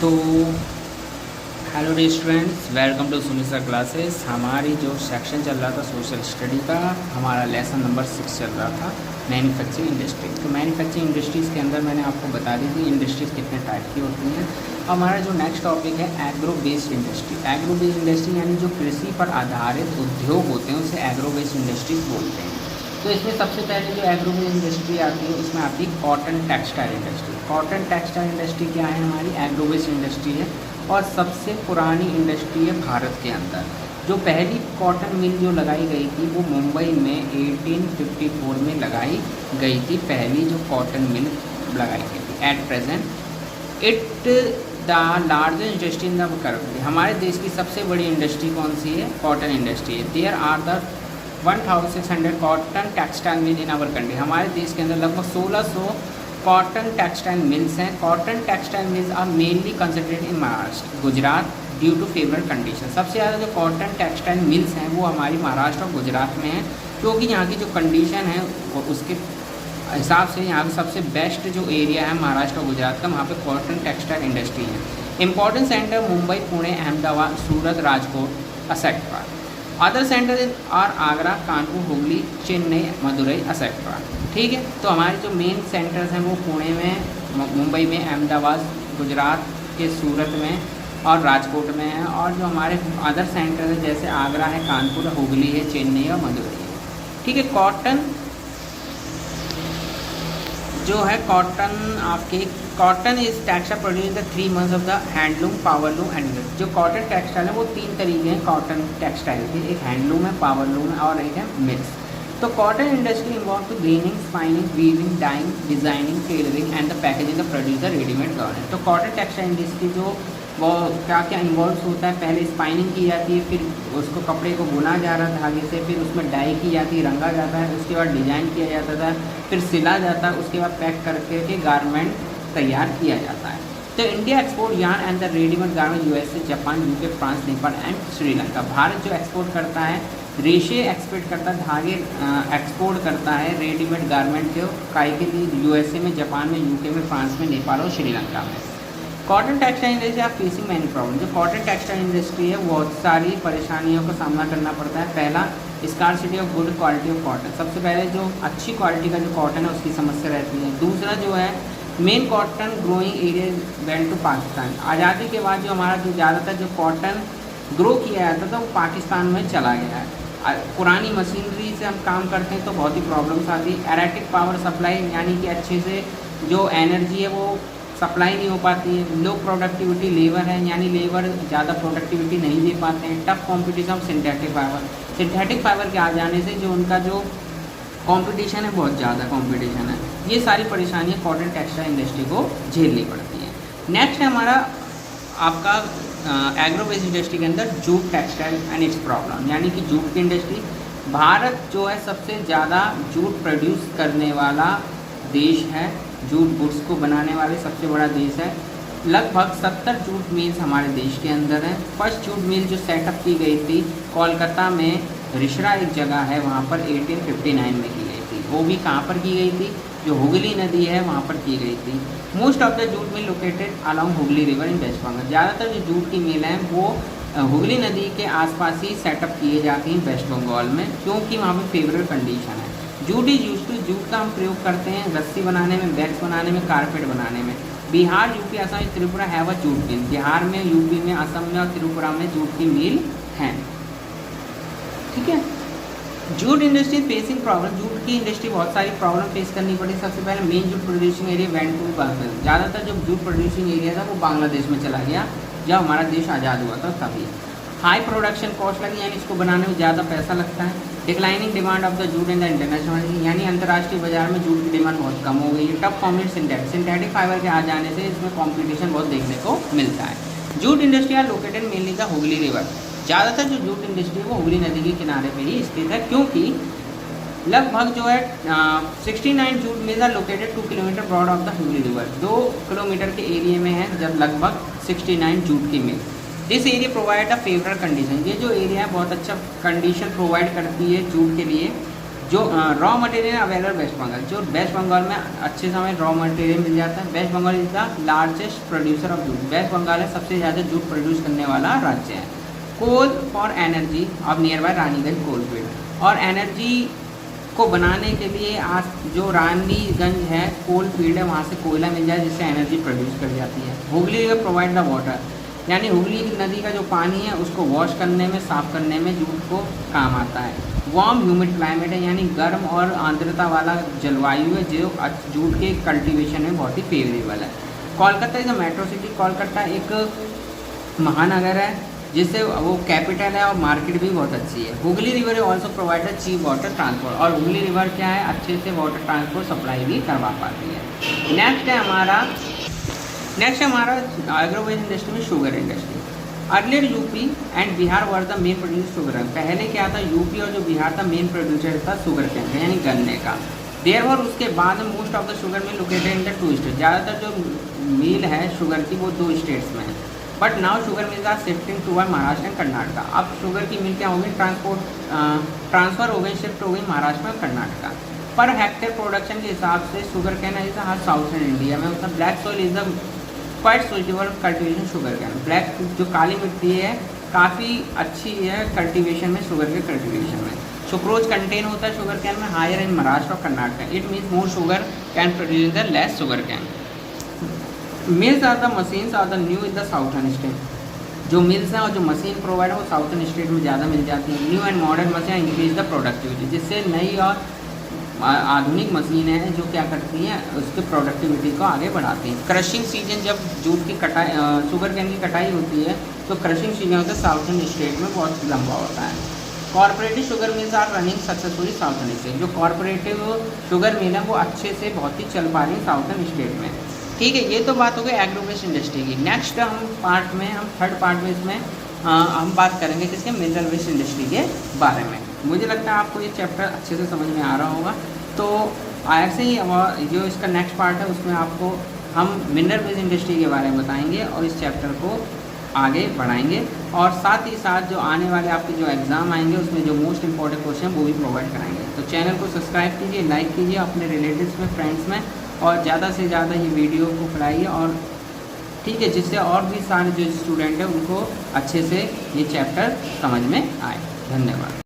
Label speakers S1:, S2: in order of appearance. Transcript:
S1: तो hello dear students, welcome to Sumit sir classes. हमारी जो सेक्शन चल रहा था सोशल स्टडी का, हमारा लेसन नंबर 6 चल रहा था मैन्युफैक्चरिंग इंडस्ट्री। तो मैन्युफैक्चरिंग इंडस्ट्रीज़ के अंदर मैंने आपको बता दी थी इंडस्ट्रीज़ कितने टाइप की होती हैं। हमारा जो नेक्स्ट टॉपिक है agro based industry. Agro based industry यानी जो कृषि पर आधारित उद्योग होते हैं उसे एग्रो बेस्ड इंडस्ट्रीज बोलते हैं। तो इसमें सबसे पहले जो एग्रो बेस्ड इंडस्ट्री आती है उसमें आती है cotton textile industry. Cotton textile industry क्या है? हमारी एग्रो बेस्ड इंडस्ट्री है और सबसे पुरानी इंडस्ट्री है भारत के अंदर। जो पहली कॉटन मिल जो लगाई गई थी वो मुंबई में 1854 में लगाई गई थी। पहली जो कॉटन मिल लगाई गई थी। At present it the largest industry in the country. हमारे देश की सबसे बड़ी इंडस्ट्री कौन सी है? कॉटन इंडस्ट्री है। There are the 1600 cotton textile mill in our country. हमारे देश के अंदर लगभग 1600 कॉटन टेक्सटाइल मिल्स हैं। Cotton textile mills are mainly concentrated in Maharashtra Gujarat due to favourable condition. सबसे ज़्यादा जो कॉटन टेक्सटाइल मिल्स हैं वो हमारी महाराष्ट्र और गुजरात में हैं, क्योंकि यहाँ की जो कंडीशन है उसके हिसाब से यहाँ का सबसे बेस्ट जो एरिया है महाराष्ट्र और गुजरात का, वहाँ पे कॉटन टेक्सटाइल इंडस्ट्री है। Important centre Mumbai, Pune, Ahmedabad, Surat, Rajkot etcetera. Other centre are Agra, Kanpur, Hooghly, Chennai, Madurai etcetera. ठीक है, तो हमारे जो मेन सेंटर्स हैं वो पुणे में, मुंबई में, अहमदाबाद, गुजरात के सूरत में और राजकोट में है। और जो हमारे अदर सेंटर है जैसे आगरा है, कानपुर, हुगली है, चेन्नई और मदुरई है। ठीक है, कॉटन जो है cotton is textile produce the 3 months of the handloom, powerloom and milk. जो कॉटन टेक्सटाइल है वो 3 तरीके हैं कॉटन टेक्सटाइल के, एक हैंडलूम है, पावरलूम है और एक है मिल्स। तो cotton industry involve to ginning, spinning, weaving, dyeing, designing, tailoring and the packaging the produce the readymade garment. तो कॉटन टेक्सटाइल इंडस्ट्री जो वो क्या क्या इन्वॉल्व होता है? पहले स्पाइनिंग की जाती है, फिर उसको कपड़े को बुना जा रहा धागे से, फिर उसमें डाई की जाती है, रंगा जाता है, उसके बाद डिजाइन किया जाता था, फिर सिला जाता है, उसके बाद पैक करके के गारमेंट तैयार किया जाता है। तो India export yarn and the readymade garment USA, Japan, UK, France, Nepal and Sri Lanka. Bharat जो एक्सपोर्ट करता है रेशे एक्सपोर्ट करता है, धागे एक्सपोर्ट करता है रेडीमेड गारमेंट के काय के लिए यूएसए में, जापान में, यूके में, फ्रांस में, नेपाल और श्रीलंका में। कॉटन टेक्सटाइल इंडस्ट्री आप फेसिंग मैनी प्रॉब्लम। जो कॉटन टेक्सटाइल इंडस्ट्री है बहुत सारी परेशानियों का सामना करना पड़ता है। पहला, scarcity of good quality of cotton. सबसे पहले जो अच्छी क्वालिटी का जो कॉटन है उसकी समस्या रहती है। दूसरा जो है main cotton growing area went to Pakistan. आज़ादी के बाद जो हमारा जो ज़्यादातर जो कॉटन ग्रो किया जाता था वो पाकिस्तान में चला गया है। पुरानी मशीनरी से हम काम करते हैं तो बहुत ही प्रॉब्लम्स आती है। एरेटिक पावर सप्लाई यानी कि अच्छे से जो एनर्जी है वो सप्लाई नहीं हो पाती है। लो प्रोडक्टिविटी लेबर है, यानी लेबर ज़्यादा प्रोडक्टिविटी नहीं दे पाते हैं। Tough competition of synthetic fibre. Synthetic fibre के आ जाने से जो उनका जो कंपटीशन है बहुत ज़्यादा कंपटीशन है। ये सारी परेशानियाँ कॉटन टेक्सटाइल इंडस्ट्री को झेलनी पड़ती हैं। नेक्स्ट है हमारा आपका एग्रो बेस्ड इंडस्ट्री के अंदर jute textile and it's problem, यानी कि जूट की इंडस्ट्री। भारत जो है सबसे ज़्यादा जूट प्रोड्यूस करने वाला देश है। जूट गुड्स को बनाने वाले सबसे बड़ा देश है। लगभग 70 जूट मिल्स हमारे देश के अंदर हैं। फर्स्ट जूट मिल जो सेटअप की गई थी कोलकाता में, रिश्रा एक जगह है वहाँ पर 1859 में की गई थी। वो भी कहाँ पर की गई थी? जो हुगली नदी है वहाँ पर की गई थी। Most of the jute mill located along Hooghly river in West Bengal. ज़्यादातर जो जूट की मिल हैं वो हुगली नदी के आसपास ही सेटअप किए जाती हैं वेस्ट बंगाल में, क्योंकि वहाँ पर फेवरेबल कंडीशन है। Jute is use to, jute का हम प्रयोग करते हैं रस्सी बनाने में, बैग्स बनाने में, कारपेट बनाने में। Bihar, UP, Assam, Tripura have a jute mill. Bihar में, यूपी में, असम में और त्रिपुरा में जूट की मिल हैं। ठीक है, jute industry facing problem. Jute की इंडस्ट्री बहुत सारी प्रॉब्लम फेस करनी पड़ी। सबसे पहले main jute producing area went to Bangladesh. ज़्यादातर जो जूट प्रोड्यूसिंग एरिया था वो बांग्लादेश में चला गया जब हमारा देश आज़ाद हुआ था तभी। हाई प्रोडक्शन कॉस्ट लगी, यानी इसको बनाने में ज़्यादा पैसा लगता है। Declining demand of the jute in the international, यानी अंतर्राष्ट्रीय बाजार में जूट की डिमांड बहुत कम हो गई है। टफ कॉम्पिटिशन सिंथेटिक फाइबर के आ जाने से इसमें कंपटीशन बहुत देखने को मिलता है। Jute industry are located mainly the Hooghly river. ज़्यादातर जो जूट इंडस्ट्री है वो हुगली नदी के किनारे पे ही स्थित है, क्योंकि लगभग जो है 69 jute mills are located 2 kilometre broad of the Hooghly river. 2 kilometre के एरिया में है जब लगभग 69 जूट की mill. This area provide a favourable condition. ये जो एरिया है बहुत अच्छा कंडीशन प्रोवाइड करती है जूट के लिए। जो raw material available West Bengal, जो वेस्ट बंगाल में अच्छे समय रॉ मटेरियल मिल जाता है। West Bengal is the largest producer of jute, West Bengal है सबसे ज़्यादा जूट प्रोड्यूस करने वाला राज्य है। Coal for energy of nearby Raniganj coal field, और एनर्जी को बनाने के लिए आज जो रानीगंज है कोल फील्ड है वहाँ से कोयला मिल जाए जिससे एनर्जी प्रोड्यूस कर जाती है। Hooghly river provide the water, यानी हुगली नदी का जो पानी है उसको वॉश करने में, साफ करने में जूट को काम आता है। वार्म ह्यूमिड क्लाइमेट है, यानी गर्म और आर्द्रता वाला जलवायु है जो जूट के कल्टीवेशन में बहुत ही फेवरेबल है। Kolkata is a metro city, Kolkata एक महानगर है जिससे वो कैपिटल है और मार्केट भी बहुत अच्छी है। Hooghly river also provide cheap water transport, और हुगली रिवर क्या है अच्छे से वाटर ट्रांसपोर्ट सप्लाई भी करवा पाती है। नेक्स्ट है हमारा एग्रोवेज इंडस्ट्री में sugar industry. Earlier UP and Bihar were the main producer sugar, पहले क्या था यूपी और जो बिहार था मेन प्रोड्यूसर था शुगर कैन का यानी गन्ने का। देयरफॉर उसके बाद में most of the sugar mill located in the 2 state, ज़्यादातर जो मिल है शुगर की वो 2 स्टेट्स में है। But now sugar mills are shifting toward Maharashtra and Karnataka, अब शुगर की मिल क्या होगी ट्रांसफ़र हो गई, शिफ्ट हो गई महाराष्ट्र में कर्नाटका। पर हेक्टेयर प्रोडक्शन के हिसाब से sugar cane is her southern India में, मतलब black soil is the quite suitable cultivation sugar cane. Black जो काली मिट्टी है काफ़ी अच्छी है कल्टिवेशन में, शुगर के कल्टिवेशन में। सुक्रोज कंटेन होता है शुगर कैन में हायर इन महाराष्ट्र और Karnataka, it means more sugar cane produce the less sugar cane. Mills are the machines are the new in the southern state, जो मिल्स हैं और जो मशीन प्रोवाइड है वो साउथर्न स्टेट में ज़्यादा मिल जाती हैं। New and modern machine increase the productivity, जिससे नई और आधुनिक मशीनें हैं जो क्या करती हैं उसके प्रोडक्टिविटी को आगे बढ़ाती हैं। क्रशिंग सीजन जब जूट की कटाई शुगर कैन की कटाई होती है तो क्रशिंग सीजन होता है साउथर्न स्टेट में बहुत लंबा होता है। Cooperative sugar mills are running successfully southern state, जो कॉर्पोरेटिव शुगर मिल है वो अच्छे से बहुत ही चल पा रही है साउथर्न स्टेट में। ठीक है, ये तो बात हो गई एग्रोवेस्ट इंडस्ट्री की। नेक्स्ट हम थर्ड पार्ट में इसमें हम बात करेंगे किसके मिनरल वेस्ट इंडस्ट्री के बारे में। मुझे लगता है आपको ये चैप्टर अच्छे से समझ में आ रहा होगा, तो ऐसे ही जो इसका नेक्स्ट पार्ट है उसमें आपको हम मिनरल वेस्ट इंडस्ट्री के बारे में बताएंगे और इस चैप्टर को आगे बढ़ाएंगे, और साथ ही साथ जो आने वाले आपके जो एग्ज़ाम आएंगे उसमें जो मोस्ट इंपॉर्टेंट क्वेश्चन वो भी प्रोवाइड कराएंगे। तो चैनल को सब्सक्राइब कीजिए, लाइक कीजिए अपने रिलेटिव्स में, फ्रेंड्स में, और ज़्यादा से ज़्यादा ये वीडियो को फैलाइए, और ठीक है जिससे और भी सारे जो स्टूडेंट हैं उनको अच्छे से ये चैप्टर समझ में आए। धन्यवाद।